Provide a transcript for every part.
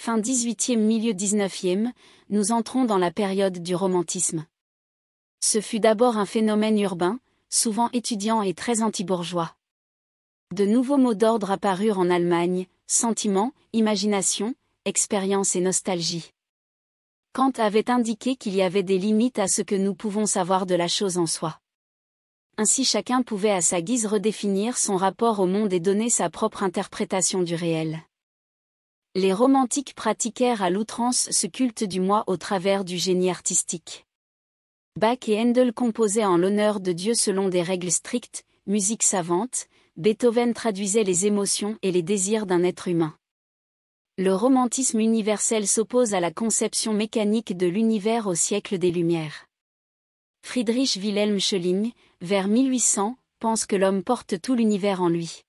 fin 18e milieu 19e, nous entrons dans la période du romantisme. Ce fut d'abord un phénomène urbain, souvent étudiant et très anti-bourgeois. De nouveaux mots d'ordre apparurent en Allemagne: sentiment, imagination, expérience et nostalgie. Kant avait indiqué qu'il y avait des limites à ce que nous pouvons savoir de la chose en soi. Ainsi chacun pouvait à sa guise redéfinir son rapport au monde et donner sa propre interprétation du réel. Les romantiques pratiquèrent à l'outrance ce culte du moi au travers du génie artistique. Bach et Handel composaient en l'honneur de Dieu selon des règles strictes, musique savante, Beethoven traduisait les émotions et les désirs d'un être humain. Le romantisme universel s'oppose à la conception mécanique de l'univers au siècle des Lumières. Friedrich Wilhelm Schelling, vers 1800, pense que l'homme porte tout l'univers en lui.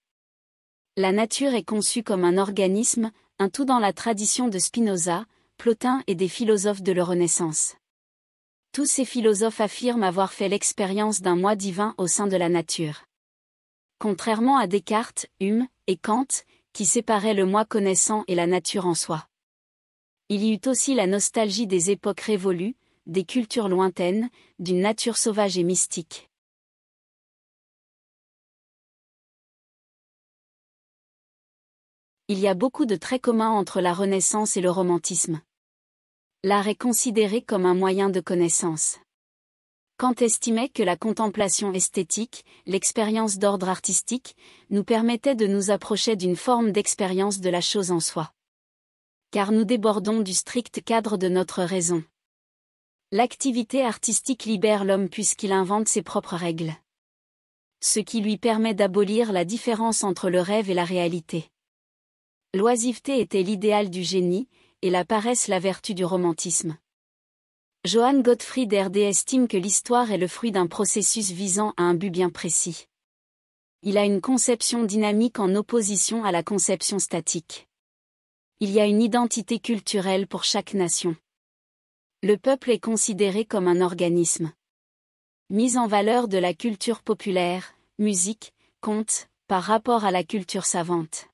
La nature est conçue comme un organisme, un tout dans la tradition de Spinoza, Plotin et des philosophes de la Renaissance. Tous ces philosophes affirment avoir fait l'expérience d'un moi divin au sein de la nature. Contrairement à Descartes, Hume et Kant, qui séparaient le moi connaissant et la nature en soi. Il y eut aussi la nostalgie des époques révolues, des cultures lointaines, d'une nature sauvage et mystique. Il y a beaucoup de traits communs entre la Renaissance et le romantisme. L'art est considéré comme un moyen de connaissance. Kant estimait que la contemplation esthétique, l'expérience d'ordre artistique, nous permettait de nous approcher d'une forme d'expérience de la chose en soi. Car nous débordons du strict cadre de notre raison. L'activité artistique libère l'homme puisqu'il invente ses propres règles. Ce qui lui permet d'abolir la différence entre le rêve et la réalité. L'oisiveté était l'idéal du génie, et la paresse la vertu du romantisme. Johann Gottfried Herder estime que l'histoire est le fruit d'un processus visant à un but bien précis. Il a une conception dynamique en opposition à la conception statique. Il y a une identité culturelle pour chaque nation. Le peuple est considéré comme un organisme. Mise en valeur de la culture populaire, musique, conte, par rapport à la culture savante.